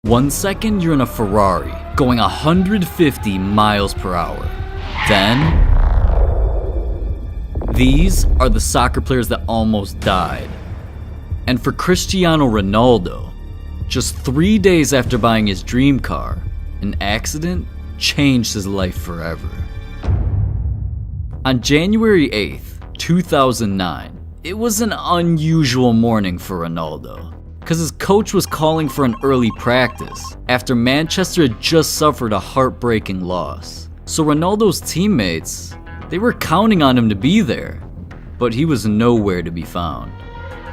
1 second you're in a Ferrari, going 150 miles per hour. Then, these are the soccer players that almost died. And for Cristiano Ronaldo, just 3 days after buying his dream car, an accident changed his life forever. On January 8th, 2009, it was an unusual morning for Ronaldo, because his coach was calling for an early practice after Manchester had just suffered a heartbreaking loss. So Ronaldo's teammates, they were counting on him to be there, but he was nowhere to be found.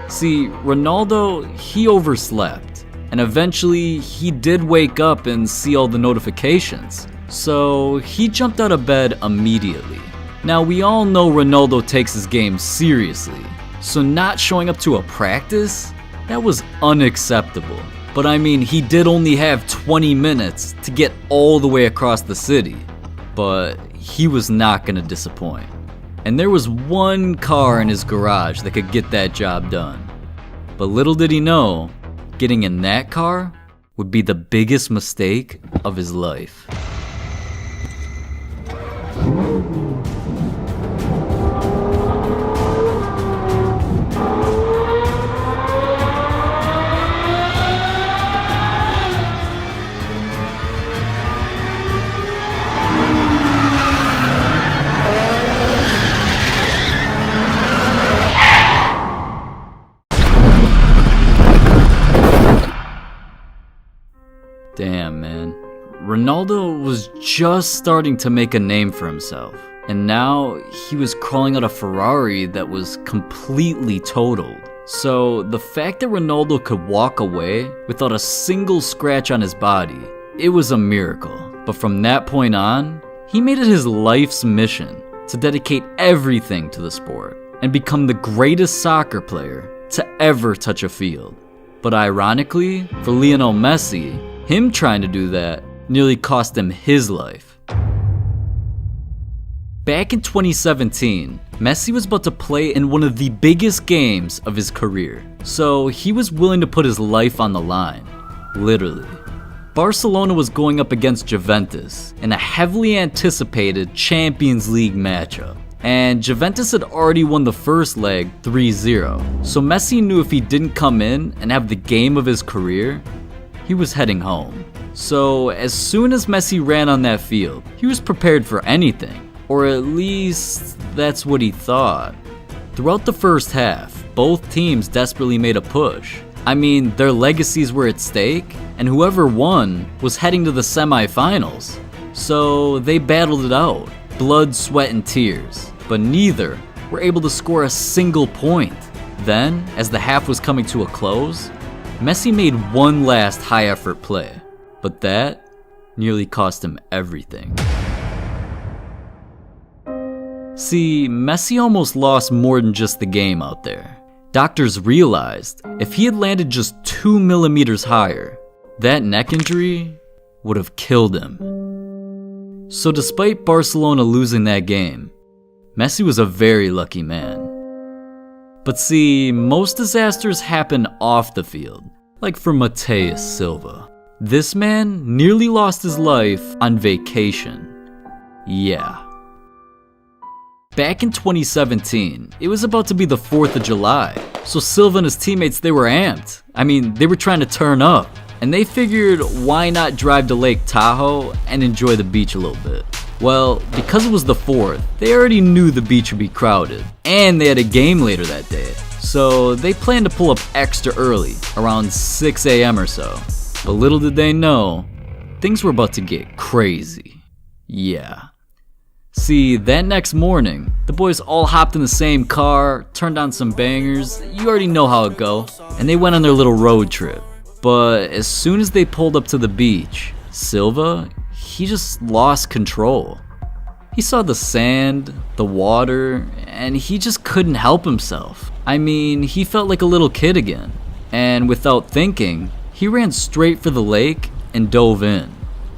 See, Ronaldo, he overslept, and eventually he did wake up and see all the notifications, so he jumped out of bed immediately. Now we all know Ronaldo takes his game seriously, so not showing up to a practice, that was unacceptable. But I mean, he did only have 20 minutes to get all the way across the city, but he was not gonna disappoint. And there was one car in his garage that could get that job done. But little did he know, getting in that car would be the biggest mistake of his life. Damn, man. Ronaldo was just starting to make a name for himself, and now he was crawling out a Ferrari that was completely totaled. So the fact that Ronaldo could walk away without a single scratch on his body, it was a miracle. But from that point on, he made it his life's mission to dedicate everything to the sport and become the greatest soccer player to ever touch a field. But ironically, for Leonel Messi, him trying to do that nearly cost him his life. Back in 2017, Messi was about to play in one of the biggest games of his career, so he was willing to put his life on the line, literally. Barcelona was going up against Juventus in a heavily anticipated Champions League matchup, and Juventus had already won the first leg 3-0, so Messi knew if he didn't come in and have the game of his career, he was heading home. So as soon as Messi ran on that field, he was prepared for anything, or at least that's what he thought. Throughout the first half, both teams desperately made a push. I mean, their legacies were at stake, and whoever won was heading to the semifinals. So they battled it out, blood, sweat, and tears, but neither were able to score a single point. Then, as the half was coming to a close, Messi made one last high-effort play, but that nearly cost him everything. See, Messi almost lost more than just the game out there. Doctors realized if he had landed just 2 millimeters higher, that neck injury would have killed him. So despite Barcelona losing that game, Messi was a very lucky man. But see, most disasters happen off the field, like for Mateus Silva. This man nearly lost his life on vacation. Yeah. Back in 2017, it was about to be the 4th of July, so Silva and his teammates, they were amped. I mean, they were trying to turn up, and they figured why not drive to Lake Tahoe and enjoy the beach a little bit. Well, because it was the 4th, they already knew the beach would be crowded, and they had a game later that day. So they planned to pull up extra early, around 6 a.m. or so. But little did they know, things were about to get crazy. Yeah. See, that next morning, the boys all hopped in the same car, turned on some bangers, you already know how it go, and they went on their little road trip. But as soon as they pulled up to the beach, Silva, he just lost control. He saw the sand, the water, and he just couldn't help himself. I mean, he felt like a little kid again. And without thinking, he ran straight for the lake and dove in.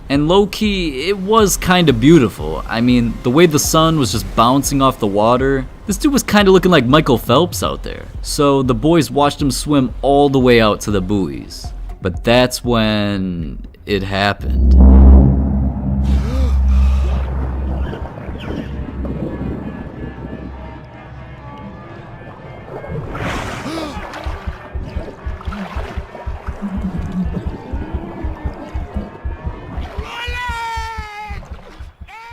And low-key, it was kinda beautiful. I mean, the way the sun was just bouncing off the water, this dude was kinda looking like Michael Phelps out there. So the boys watched him swim all the way out to the buoys. But that's when it happened.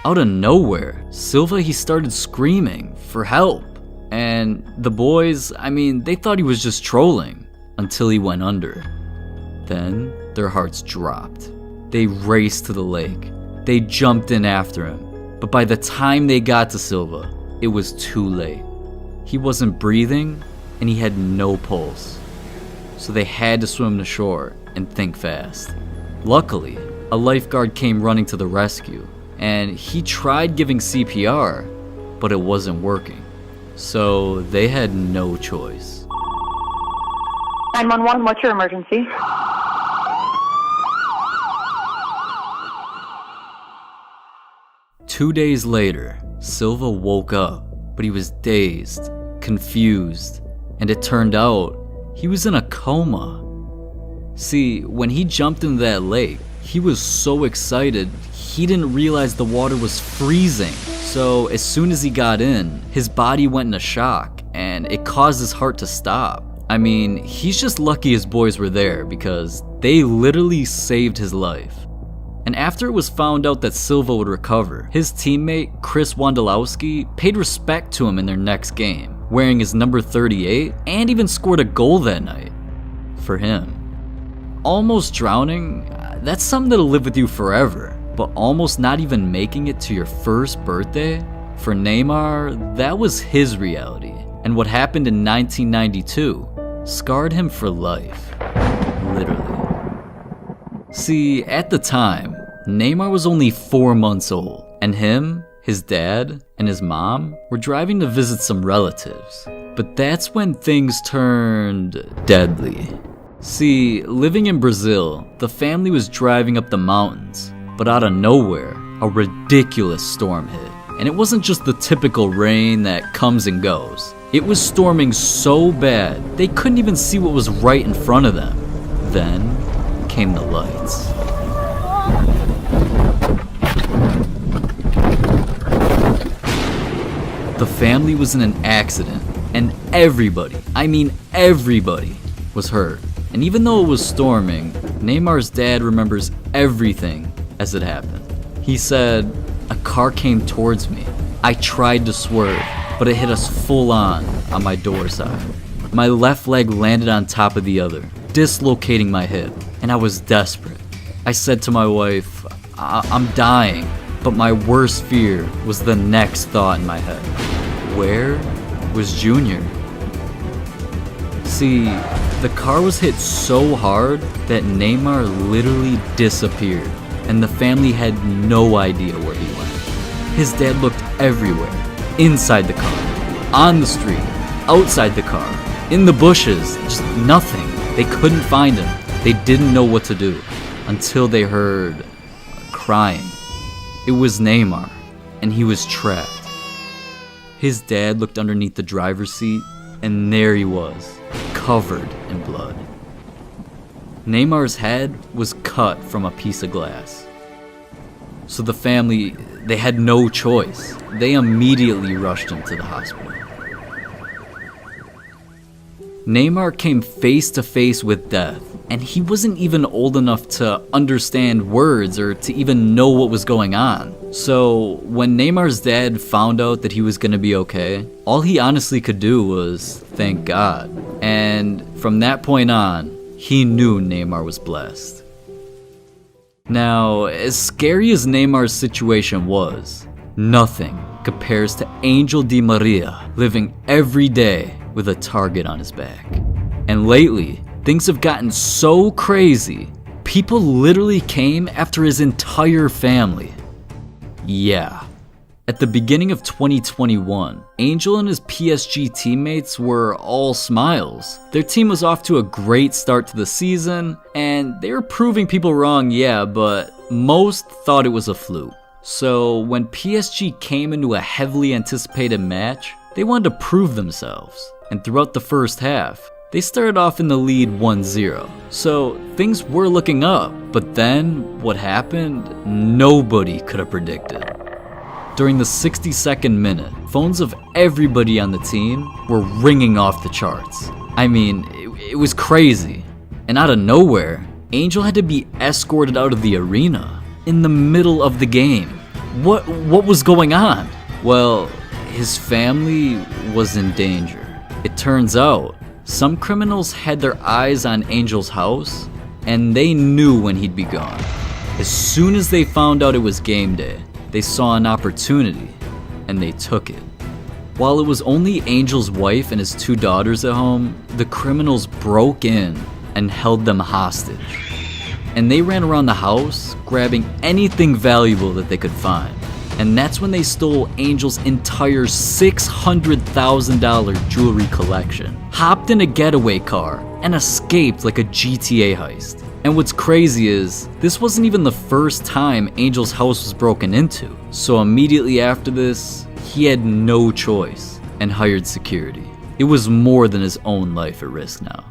Out of nowhere, Silva, he started screaming for help. And the boys, they thought he was just trolling until he went under. Then their hearts dropped. They raced to the lake. They jumped in after him. But by the time they got to Silva, it was too late. He wasn't breathing and he had no pulse. So they had to swim to shore and think fast. Luckily, a lifeguard came running to the rescue. And he tried giving CPR, but it wasn't working. So they had no choice. 911, what's your emergency? Two days later, Silva woke up, but he was dazed, confused, and it turned out he was in a coma. See, when he jumped into that lake, he was so excited, he didn't realize the water was freezing. So as soon as he got in, his body went into shock and it caused his heart to stop. He's just lucky his boys were there because they literally saved his life. And after it was found out that Silva would recover, his teammate Chris Wondolowski paid respect to him in their next game, wearing his number 38 and even scored a goal that night for him. Almost drowning, that's something that'll live with you forever. But almost not even making it to your first birthday? For Neymar, that was his reality. And what happened in 1992 scarred him for life. Literally. See, at the time, Neymar was only 4 months old. And him, his dad, and his mom were driving to visit some relatives. But that's when things turned deadly. See, living in Brazil, the family was driving up the mountains. But out of nowhere, a ridiculous storm hit. And it wasn't just the typical rain that comes and goes. It was storming so bad, they couldn't even see what was right in front of them. Then came the lights. The family was in an accident, and everybody was hurt. And even though it was storming, Neymar's dad remembers everything as it happened. He said, "A car came towards me. I tried to swerve, but it hit us full on my door side. My left leg landed on top of the other, dislocating my hip, and I was desperate. I said to my wife, I'm dying, but my worst fear was the next thought in my head. Where was Junior?" See, the car was hit so hard that Neymar literally disappeared, and the family had no idea where he went. His dad looked everywhere, inside the car, on the street, outside the car, in the bushes, just nothing. They couldn't find him. They didn't know what to do until they heard crying. It was Neymar, and he was trapped. His dad looked underneath the driver's seat, and there he was, covered in blood. Neymar's head was cut from a piece of glass. So the family, they had no choice. They immediately rushed him to the hospital. Neymar came face to face with death, and he wasn't even old enough to understand words or to even know what was going on. So when Neymar's dad found out that he was going to be okay, all he honestly could do was thank God. And from that point on, he knew Neymar was blessed. Now, as scary as Neymar's situation was, nothing compares to Angel Di Maria living every day with a target on his back. And lately, things have gotten so crazy, people literally came after his entire family. Yeah. At the beginning of 2021, Angel and his PSG teammates were all smiles. Their team was off to a great start to the season, and they were proving people wrong, yeah, but most thought it was a fluke. So when PSG came into a heavily anticipated match, they wanted to prove themselves. And throughout the first half, They started off in the lead 1-0, so things were looking up, but then what happened, nobody could have predicted. During the 62nd minute, phones of everybody on the team were ringing off the charts. I mean, it was crazy. And out of nowhere, Angel had to be escorted out of the arena in the middle of the game. What was going on? Well, his family was in danger. It turns out, some criminals had their eyes on Angel's house, and they knew when he'd be gone. As soon as they found out it was game day, they saw an opportunity, and they took it. While it was only Angel's wife and his 2 daughters at home, the criminals broke in and held them hostage. And they ran around the house, grabbing anything valuable that they could find. And that's when they stole Angel's entire $600,000 jewelry collection, hopped in a getaway car, and escaped like a GTA heist. And what's crazy is, this wasn't even the first time Angel's house was broken into. So immediately after this, he had no choice and hired security. It was more than his own life at risk now.